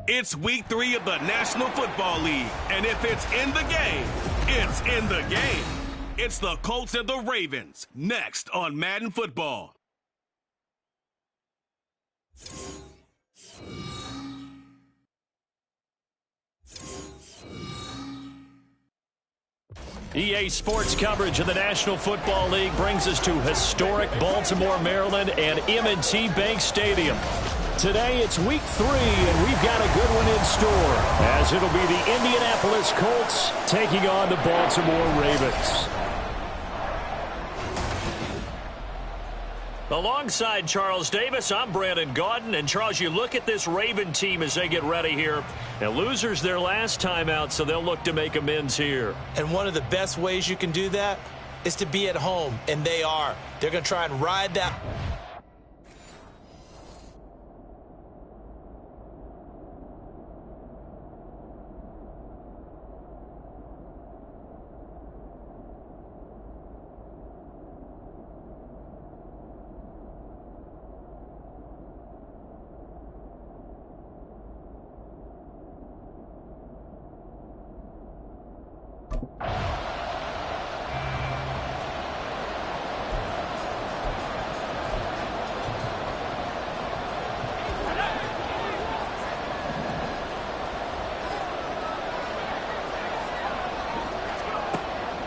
It's week 3 of the National Football League, and if it's in the game, it's in the game. It's the Colts and the Ravens, next on Madden Football. EA Sports coverage of the National Football League brings us to historic Baltimore, Maryland, and M&T Bank Stadium. Today, it's week 3, and we've got a good one in store, as it'll be the Indianapolis Colts taking on the Baltimore Ravens. Alongside Charles Davis, I'm Brandon Gaudin. And, Charles, you look at this Raven team as they get ready here. And losers their last time out, so they'll look to make amends here. And one of the best ways you can do that is to be at home, and they are. They're going to try and ride that.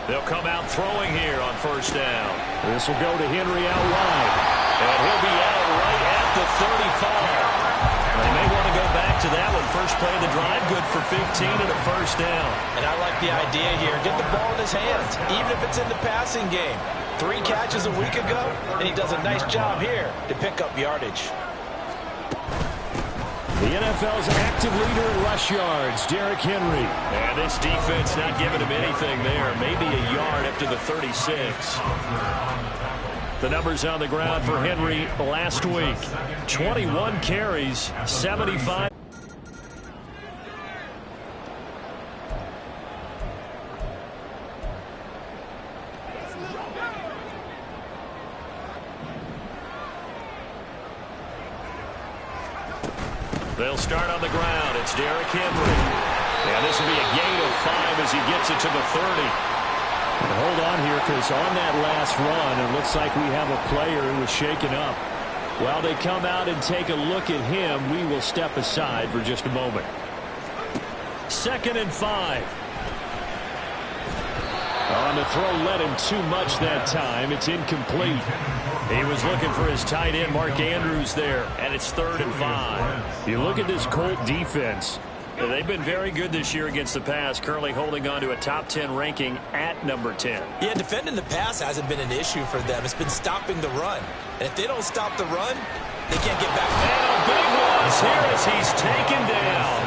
They'll come out throwing here on first down. This will go to Henry out wide. And he'll be out right at the 35. They may want to go back to that one. First play of the drive, good for 15 and a first down. And I like the idea here. Get the ball in his hands, even if it's in the passing game. 3 catches a week ago, and he does a nice job here to pick up yardage. The NFL's active leader in rush yards, Derrick Henry. And this defense not giving him anything there. Maybe a yard up to the 36. The numbers on the ground for Henry last week. 21 carries, 75. They'll start on the ground. It's Derrick Henry. And this will be a gain of 5 as he gets it to the 30. And hold on here, because on that last run, it looks like we have a player who was shaken up. While they come out and take a look at him, we will step aside for just a moment. 2nd and 5. On the throw, led him too much that time. It's incomplete. He was looking for his tight end, Mark Andrews, there, and it's 3rd and 5. You look at this Colt defense. They've been very good this year against the pass, currently holding on to a top 10 ranking at number 10. Yeah, defending the pass hasn't been an issue for them. It's been stopping the run. And if they don't stop the run, they can't get back. And a big loss here as he's taken down.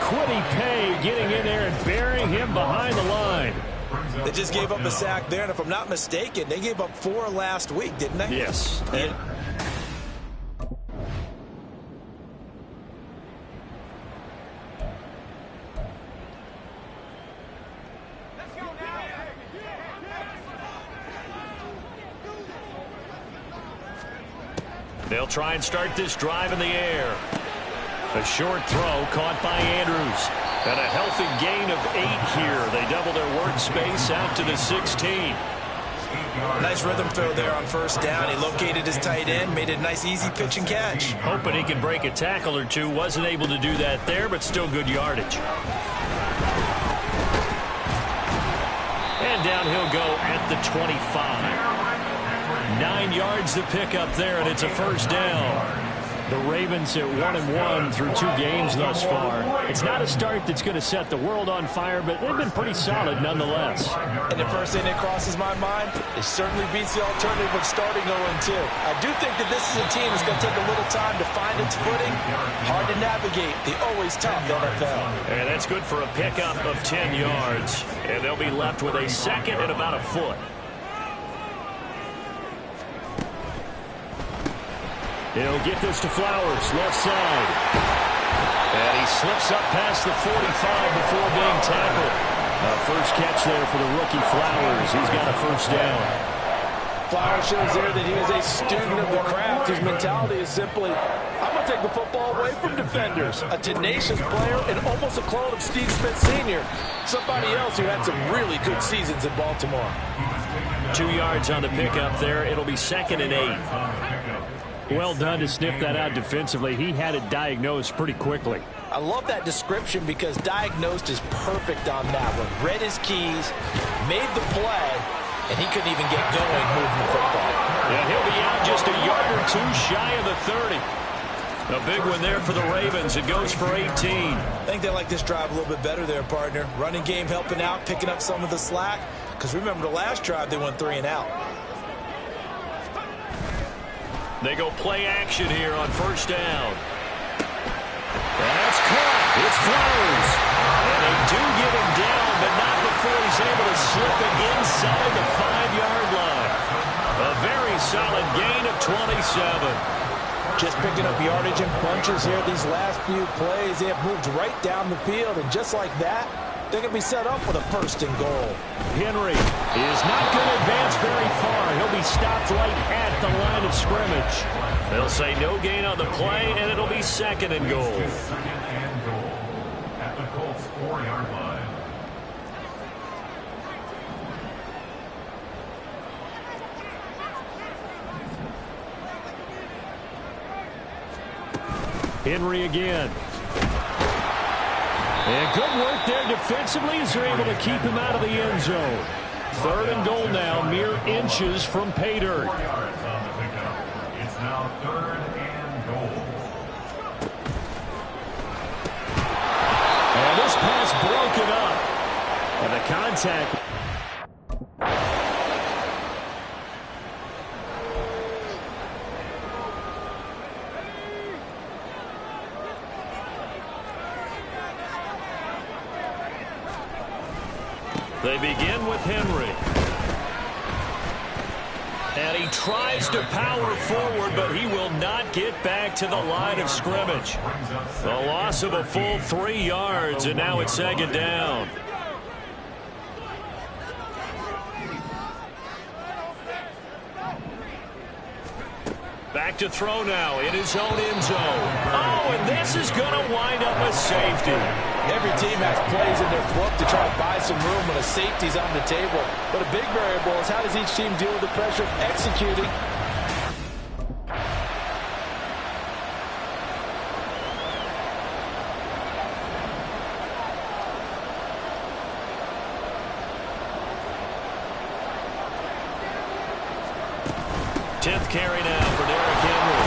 Quiddy Pay getting in there and burying him behind the line. They just gave up a sack there, and if I'm not mistaken, they gave up 4 last week, didn't they? Yes. And they'll try and start this drive in the air. A short throw caught by Andrews. And a healthy gain of 8 here. They double their workspace out to the 16. Nice rhythm throw there on first down. He located his tight end, made it a nice easy pitch and catch. Hoping he can break a tackle or two. Wasn't able to do that there, but still good yardage. And down he'll go at the 25. 9 yards to pick up there, and it's a first down. The Ravens at 1-1 through 2 games thus far. It's not a start that's going to set the world on fire, but they've been pretty solid nonetheless. And the first thing that crosses my mind, it certainly beats the alternative of starting 0-2. I do think that this is a team that's going to take a little time to find its footing. Hard to navigate the always tough NFL. And that's good for a pickup of 10 yards. And they'll be left with a 2nd and about a foot. He'll get this to Flowers, left side. And he slips up past the 45 before being tackled. First catch there for the rookie Flowers. He's got a first down. Flower shows there that he is a student of the craft. His mentality is simply, I'm going to take the football away from defenders. A tenacious player and almost a clone of Steve Smith Sr. Somebody else who had some really good seasons in Baltimore. 2 yards on the pickup there. It'll be 2nd and 8. Well done to sniff that out defensively. He had it diagnosed pretty quickly. I love that description because diagnosed is perfect on that one. Read his keys, made the play, and he couldn't even get going moving the football. Yeah, he'll be out just a yard or two shy of the 30. A big one there for the Ravens. It goes for 18. I think they like this drive a little bit better there, partner. Running game helping out, picking up some of the slack. Because remember the last drive, they went 3 and out. They go play action here on 1st down. That's caught. It's Flowers. And they do get him down, but not before he's able to slip it inside the 5-yard line. A very solid gain of 27. Just picking up yardage in bunches here these last few plays. They have moved right down the field, and just like that, they're going to be set up for the 1st and goal. Henry is not going to advance very far. He'll be stopped right at the line of scrimmage. They'll say no gain on the play, and it'll be 2nd and goal. 2nd and goal at the Colts 4-yard line. Henry again. And good work there defensively as they're able to keep him out of the end zone. 3rd and goal now, mere inches from pay dirt. 4 yards on the pickup. It's now 3rd and goal. And this pass broken up. And the contact. They begin with Henry. And he tries to power forward, but he will not get back to the line of scrimmage. The loss of a full 3 yards, and now it's 2nd down. Back to throw now in his own end zone. Oh, and this is going to wind up a safety. Every team has plays in their book to try to buy some room when a safety's on the table. But a big variable is how does each team deal with the pressure of executing. Tenth carry now for Derrick Henry.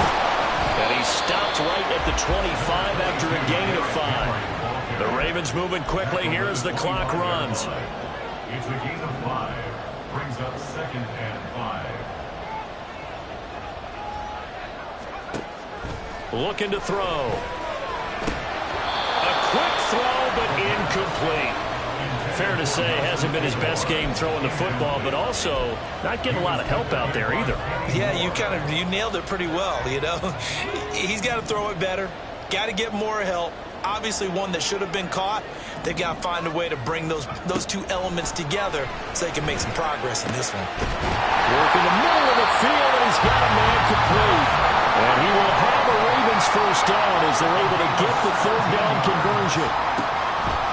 And he's stopped right at the 25 after a gain of 5. The Ravens moving quickly here as the clock runs. It's a gain of 5. Brings up 2nd and 5. Looking to throw. A quick throw, but incomplete. Fair to say, hasn't been his best game throwing the football, but also not getting a lot of help out there either. Yeah, you nailed it pretty well, you know. He's got to throw it better. Got to get more help. Obviously one that should have been caught. They've got to find a way to bring those two elements together so they can make some progress in this one. Work in the middle of the field, and he's got a man complete. And he will have a Ravens 1st down as they're able to get the 3rd down conversion.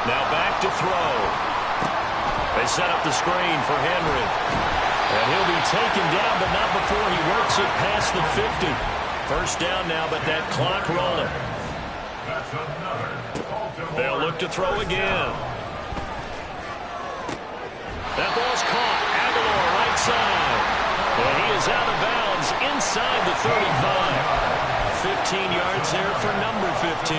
Now back to throw. They set up the screen for Henry. And he'll be taken down, but not before he works it past the 50. 1st down now, but that clock rolling. That's another. They'll look to throw again. That ball's caught. Aguilar right side. And he is out of bounds inside the 35. 15 yards there for number 15.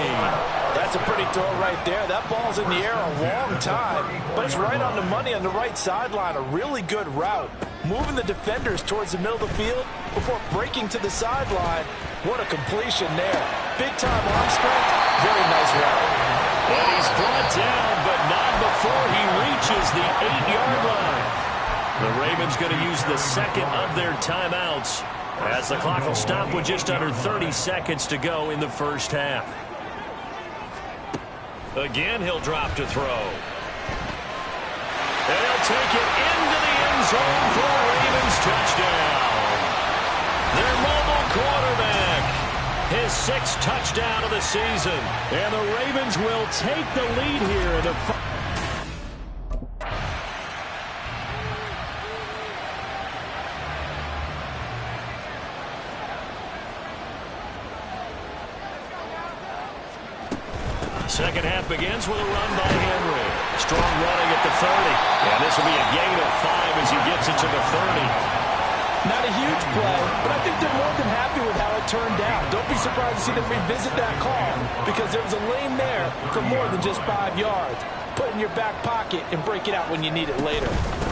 That's a pretty throw right there. That ball's in the air a long time, but it's right on the money on the right sideline. A really good route. Moving the defenders towards the middle of the field before breaking to the sideline. What a completion there. Big-time arm strength. Very nice route. And he's brought down, but not before he reaches the 8-yard line. The Ravens going to use the 2nd of their timeouts as the clock will stop with just under 30 seconds to go in the 1st half. Again, he'll drop to throw. And he'll take it into the end zone for a Ravens touchdown. his 6th touchdown of the season. And the Ravens will take the lead here in the second half begins with a run by Henry. Strong running at the 30. And this will be a gain of 5 as he gets it to the 30. Not a huge play, but I think they're more than happy with how it turned out. Don't be surprised to see them revisit that call because there was a lane there for more than just 5 yards. Put it in your back pocket and break it out when you need it later.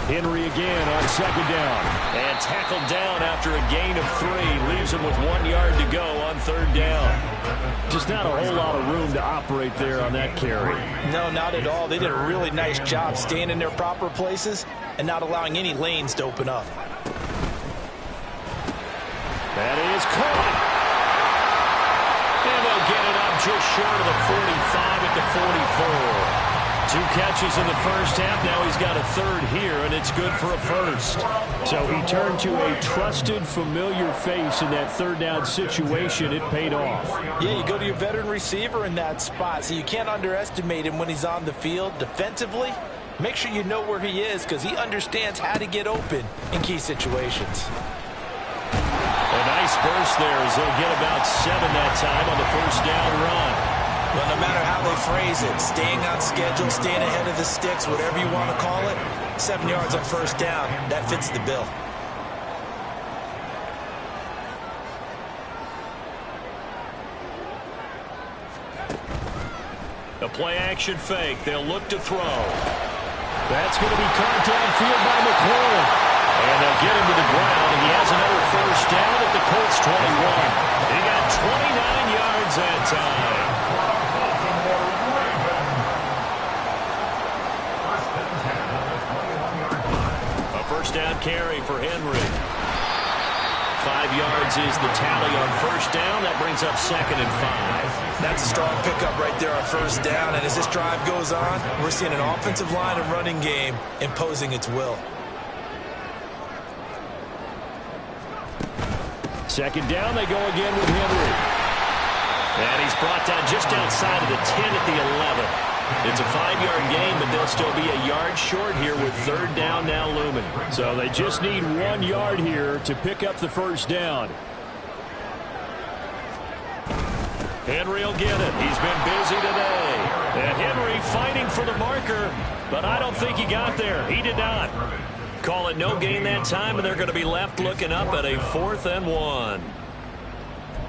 Henry again on second down. And tackled down after a gain of 3. Leaves him with 1 yard to go on third down. Just not a whole lot of room to operate there on that carry. No, not at all. They did a really nice job staying in their proper places and not allowing any lanes to open up. That is caught. And they'll get it up just short of the 45 at the 44. 2 catches in the first half. Now he's got a third here, and it's good for a first. So he turned to a trusted, familiar face in that third down situation. It paid off. Yeah, you go to your veteran receiver in that spot, so you can't underestimate him when he's on the field defensively. Make sure you know where he is because he understands how to get open in key situations. A nice burst there as they'll get about 7 that time on the first down run. Well, no matter how they phrase it, staying on schedule, staying ahead of the sticks, whatever you want to call it, 7 yards on first down, that fits the bill. A play-action fake. They'll look to throw. That's going to be caught downfield by McLaurin. And they'll get him to the ground, and he has another first down at the Colts 21. He got 29 yards that time. A first down carry for Henry. 5 yards is the tally on first down. That brings up 2nd and 5. That's a strong pickup right there on first down. And as this drive goes on, we're seeing an offensive line and running game imposing its will. Second down, they go again with Henry. And he's brought down just outside of the 10 at the 11. It's a 5-yard gain, but they'll still be a yard short here with third down now looming. So they just need 1 yard here to pick up the first down. Henry will get it. He's been busy today. And Henry fighting for the marker, but I don't think he got there. He did not. Call it no gain that time, and they're going to be left looking up at a 4th and 1.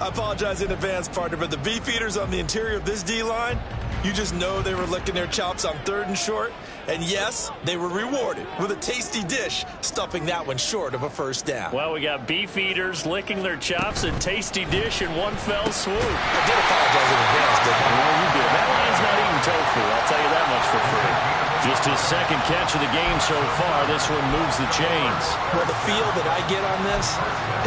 I apologize in advance, partner, but the beefeaters on the interior of this D-line, you just know they were licking their chops on 3rd and short. And yes, they were rewarded with a tasty dish, stuffing that one short of a first down. Well, we got beefeaters licking their chops and tasty dish in one fell swoop. I did apologize in advance, didn't I? Well, you did. That line's not eating tofu, I'll tell you that much for free. Just his 2nd catch of the game so far. This one moves the chains. Well, the feel that I get on this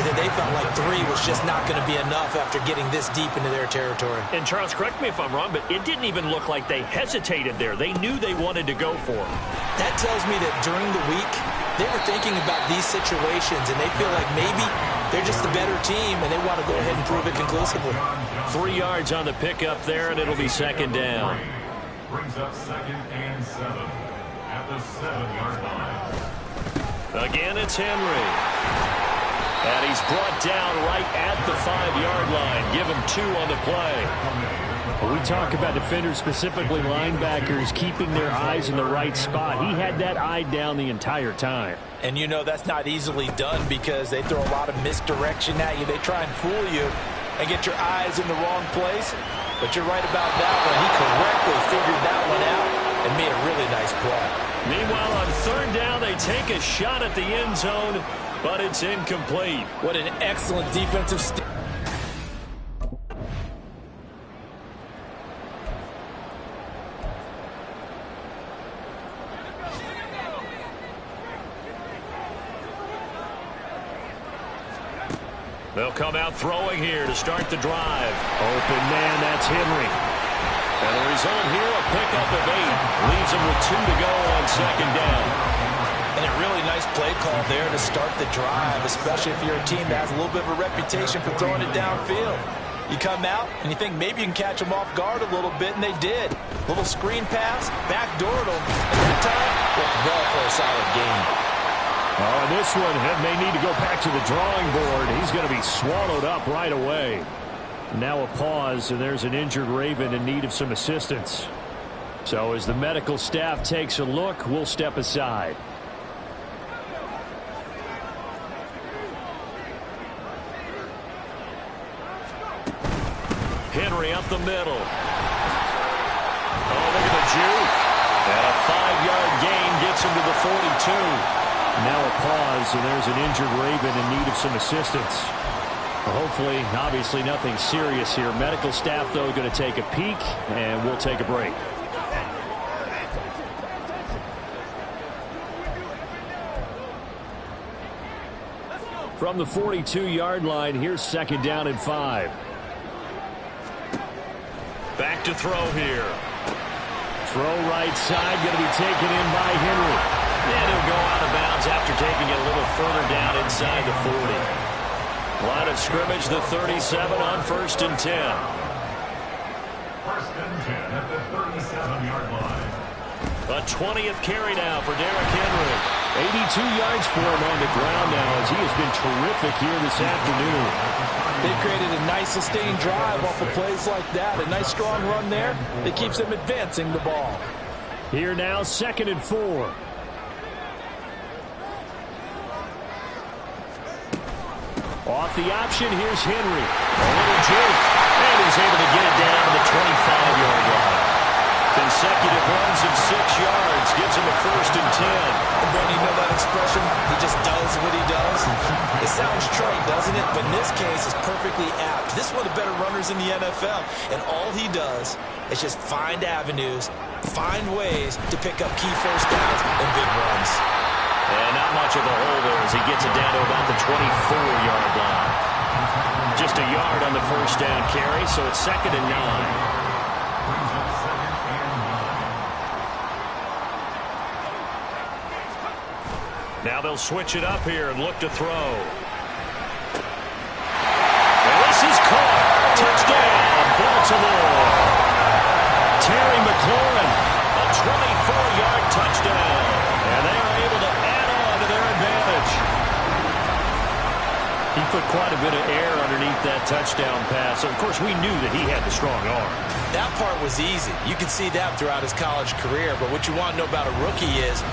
is that they felt like 3 was just not going to be enough after getting this deep into their territory. And Charles, correct me if I'm wrong, but it didn't even look like they hesitated there. They knew they wanted to go for it. That tells me that during the week, they were thinking about these situations, and they feel like maybe they're just the better team, and they want to go ahead and prove it conclusively. 3 yards on the pickup there, and it'll be 2nd down. Brings up 2nd and 7 at the 7-yard line. Again, it's Henry. And he's brought down right at the 5-yard line. Give him 2 on the play. Well, we talk about defenders, specifically linebackers, keeping their eyes in the right spot. He had that eye down the entire time. And you know that's not easily done because they throw a lot of misdirection at you. They try and fool you and get your eyes in the wrong place. But you're right about that one. He correctly figured that one out and made a really nice play. Meanwhile, on third down, they take a shot at the end zone, but it's incomplete. What an excellent defensive step. They'll come out throwing here to start the drive. Open man, that's Henry. And the result here, a pickup of 8. Leaves him with 2 to go on 2nd down. And a really nice play call there to start the drive, especially if you're a team that has a little bit of a reputation for throwing it downfield. You come out and you think maybe you can catch them off guard a little bit, and they did. Little screen pass, backdoored them, and that time went well for a solid gain. Oh, and this one may need to go back to the drawing board. He's going to be swallowed up right away. Now a pause, and there's an injured Raven in need of some assistance. So as the medical staff takes a look, we'll step aside. Henry up the middle. Oh, look at the juke. And a 5-yard gain gets him to the 42. Now a pause, and there's an injured Raven in need of some assistance. Hopefully, obviously nothing serious here. Medical staff, though, going to take a peek, and we'll take a break. From the 42-yard line, here's 2nd down and 5. Back to throw here. Throw right side, going to be taken in by Henry. And he'll go out of bounds after taking it a little further down inside the 40. Line of scrimmage, the 37 on 1st and 10. 1st and 10 at the 37-yard line. A 20th carry now for Derrick Henry. 82 yards for him on the ground now as he has been terrific here this afternoon. They created a nice sustained drive off of plays like that. A nice strong run there that keeps them advancing the ball. Here now, 2nd and 4. Off the option, here's Henry. A little juke, and he's able to get it down to the 25-yard line. Consecutive runs of 6 yards gives him a 1st and 10. And Brandon, you know that expression? He just does what he does. It sounds trite, doesn't it? But in this case, it's perfectly apt. This is one of the better runners in the NFL. And all he does is just find avenues, find ways to pick up key first downs and big runs. And not much of a hole there as he gets it down to about the 24-yard line. Just a yard on the 1st down carry, so it's 2nd and 9. Now they'll switch it up here and look to throw. And this is caught. Touchdown, Baltimore. Terry McLaurin, a 24-yard touchdown. And they are able to add on to their advantage. He put quite a bit of air underneath that touchdown pass. Of course, we knew that he had the strong arm. That part was easy. You can see that throughout his college career. But what you want to know about a rookie is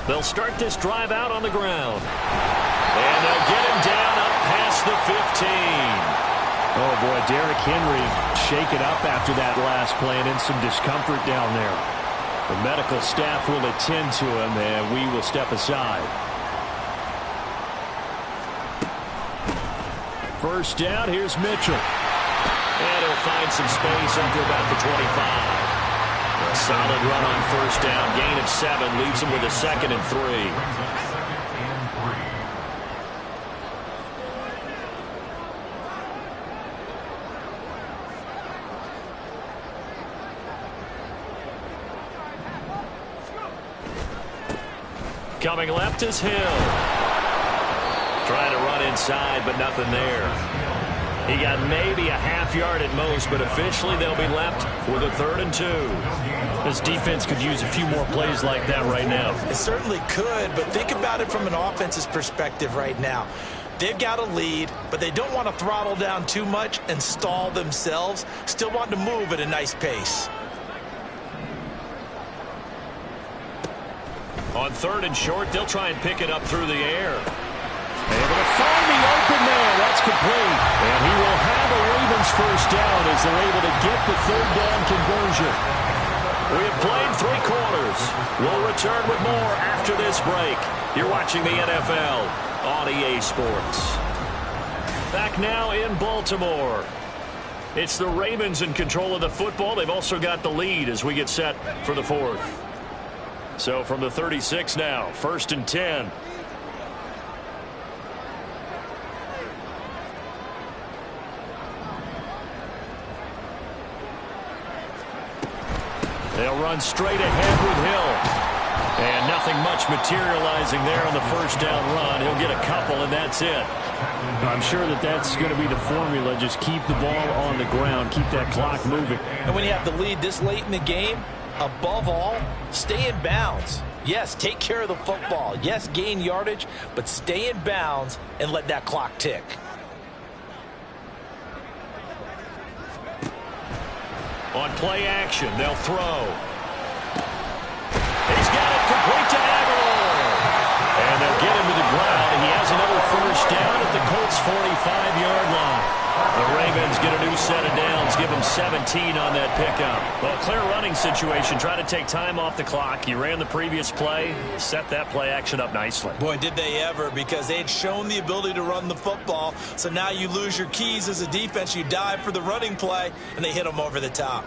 they'll start this drive out on the ground. And they'll get him down up past the 15. Oh, boy, Derrick Henry shaken up after that last play and in some discomfort down there. The medical staff will attend to him, and we will step aside. 1st down, here's Mitchell. And he'll find some space up to about the 25. A solid run on 1st down. Gain of 7 leaves him with a 2nd and 3. Coming left is Hill. Trying to run inside, but nothing there. He got maybe a half yard at most, but officially they'll be left with a 3rd and 2. This defense could use a few more plays like that right now. It certainly could, but think about it from an offense's perspective right now. They've got a lead, but they don't want to throttle down too much and stall themselves. Still want to move at a nice pace. On 3rd and short, they'll try and pick it up through the air. Able to find the open man. That's complete. And he will have a Ravens 1st down as they're able to get the 3rd down conversion. We have played 3 quarters. We'll return with more after this break. You're watching the NFL on EA Sports. Back now in Baltimore. It's the Ravens in control of the football. They've also got the lead as we get set for the 4th. So from the 36 now, 1st and 10. run straight ahead with Hill. And nothing much materializing there on the first down run. He'll get a couple, and that's it. I'm sure that that's going to be the formula. Just keep the ball on the ground. Keep that clock moving. And when you have the lead this late in the game, above all, stay in bounds. Yes, take care of the football. Yes, gain yardage, but stay in bounds and let that clock tick. On play action, they'll throw. He's got it complete to Aguilar. And they'll get him to the ground. He has another first down at the Colts' 45-yard line. The Ravens get a new set of downs, give them 17 on that pickup. Well, clear running situation, try to take time off the clock. He ran the previous play, set that play action up nicely. Boy, did they ever, because they had shown the ability to run the football. So now you lose your keys as a defense. You dive for the running play, and they hit them over the top.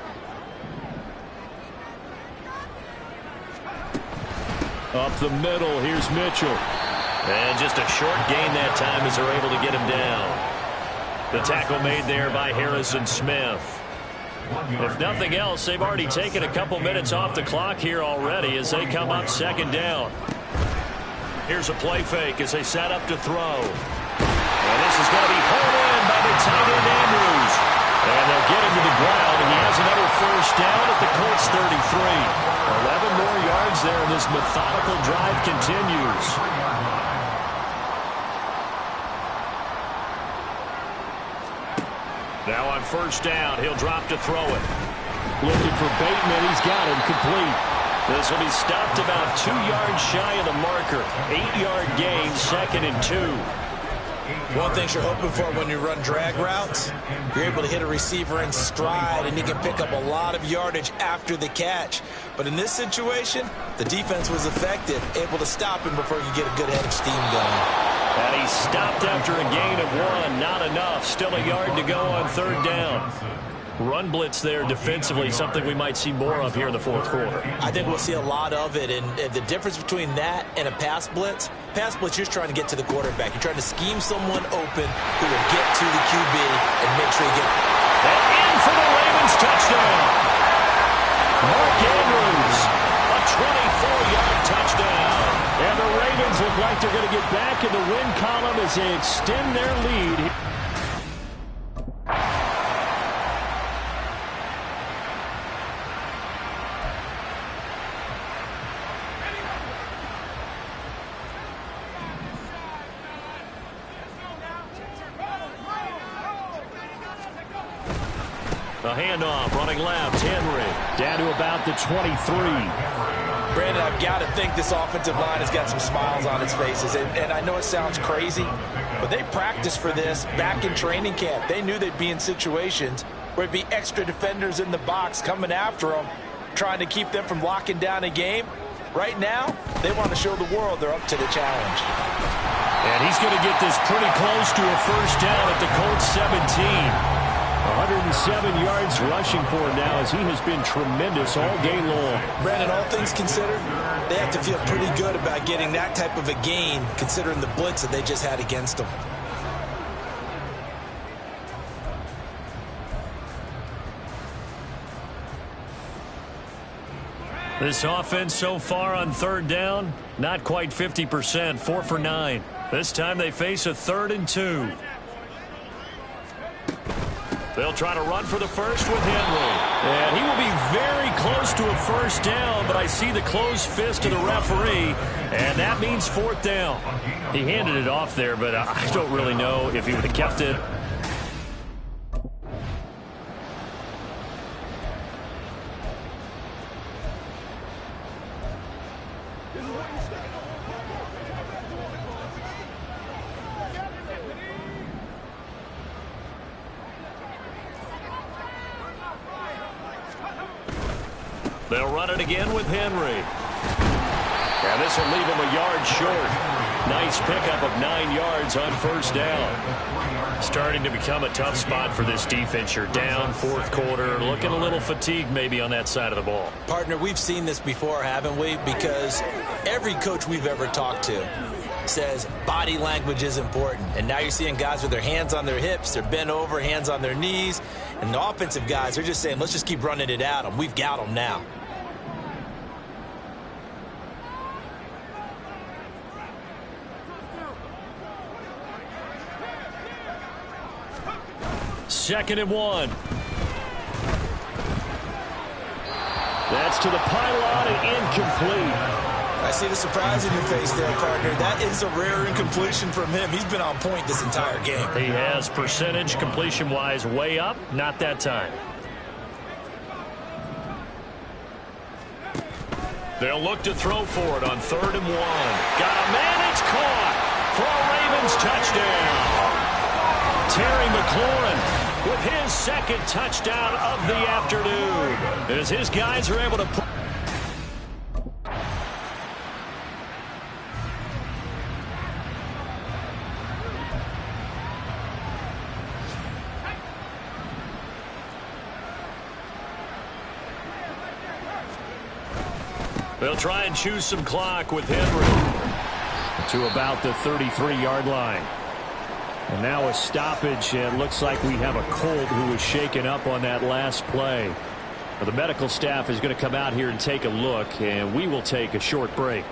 Up the middle, here's Mitchell. And just a short gain that time as they're able to get him down. The tackle made there by Harrison Smith. If nothing else, they've already taken a couple minutes off the clock here already as they come up second down. Here's a play fake as they set up to throw. And this is going to be pulled in by the tight end Andrews. And they'll get him to the ground, and he has another first down at the Colts 33. 11 more yards there, and this methodical drive continues. Now on first down, he'll drop to throw it. Looking for Bateman, he's got him complete. This will be stopped about 2 yards shy of the marker. 8-yard gain, 2nd and 2. One thing you're hoping for when you run drag routes, you're able to hit a receiver in stride, and you can pick up a lot of yardage after the catch. But in this situation, the defense was effective, able to stop him before you get a good head of steam going. And he stopped after a gain of 1. Not enough. Still a yard to go on third down. Run blitz there defensively, something we might see more of here in the fourth quarter. I think we'll see a lot of it, and the difference between that and a pass blitz, you're just trying to get to the quarterback. You're trying to scheme someone open who will get to the QB and make sure you get it. And in for the Ravens touchdown. Mark Andrews, a 24-yard touchdown. And the Ravens look like they're going to get back in the win column as they extend their lead. The handoff, running left, Henry, down to about the 23. Brandon, I've got to think this offensive line has got some smiles on its faces. And I know it sounds crazy, but they practiced for this back in training camp. They knew they'd be in situations where it'd be extra defenders in the box coming after them, trying to keep them from locking down a game. Right now, they want to show the world they're up to the challenge. And he's going to get this pretty close to a first down at the Colts 17. 107 yards rushing for him now as he has been tremendous all game long. Brandon, all things considered, they have to feel pretty good about getting that type of a gain considering the blitz that they just had against them. This offense so far on third down, not quite 50%, 4 for 9. This time they face a 3rd and 2. They'll try to run for the first with Henry. And he will be very close to a first down, but I see the closed fist of the referee, and that means 4th down. He handed it off there, but I don't really know if he would have kept it. They'll run it again with Henry. And this will leave him a yard short. Nice pickup of 9 yards on first down. Starting to become a tough spot for this defense. You're down, 4th quarter, looking a little fatigued maybe on that side of the ball. Partner, we've seen this before, haven't we? Because every coach we've ever talked to says body language is important. And now you're seeing guys with their hands on their hips, they're bent over, hands on their knees. And the offensive guys are just saying, let's just keep running it at them. We've got them now. 2nd and 1. That's to the pylon and incomplete. I see the surprise in your face there, partner. That is a rare incompletion from him. He's been on point this entire game. He has percentage completion-wise way up. Not that time. They'll look to throw for it on 3rd and 1. Got a man. It's caught for a Ravens touchdown. Terry McLaurin with his 2nd touchdown of the afternoon as his guys are able to put. They'll try and choose some clock with Henry to about the 33-yard line. And now a stoppage, and looks like we have a Colt who was shaken up on that last play. Well, the medical staff is going to come out here and take a look, and we will take a short break.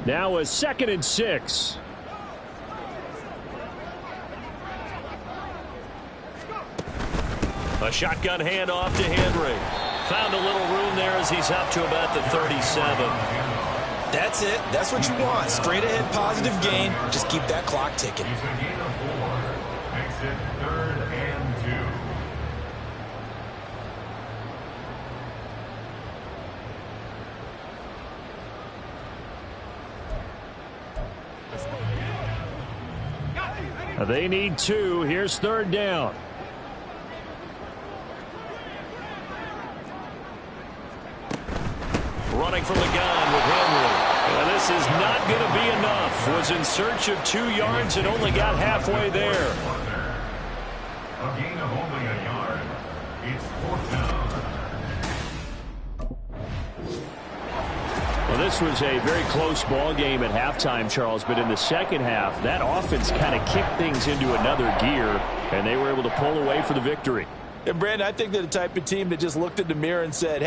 Now a 2nd and 6. A shotgun handoff to Henry. Found a little room there as he's up to about the 37. That's it. That's what you want. Straight ahead positive gain. Just keep that clock ticking. He's a gain of 4. Makes it 3rd and 2. They need 2. Here's 3rd down. Running from the gun with Henry. Well, this is not going to be enough. Was in search of 2 yards and only got halfway there. A gain of only a yard. It's 4th down. Well, this was a very close ball game at halftime, Charles, but in the second half, that offense kind of kicked things into another gear, and they were able to pull away for the victory. And, Brandon, I think they're the type of team that just looked in the mirror and said, hey,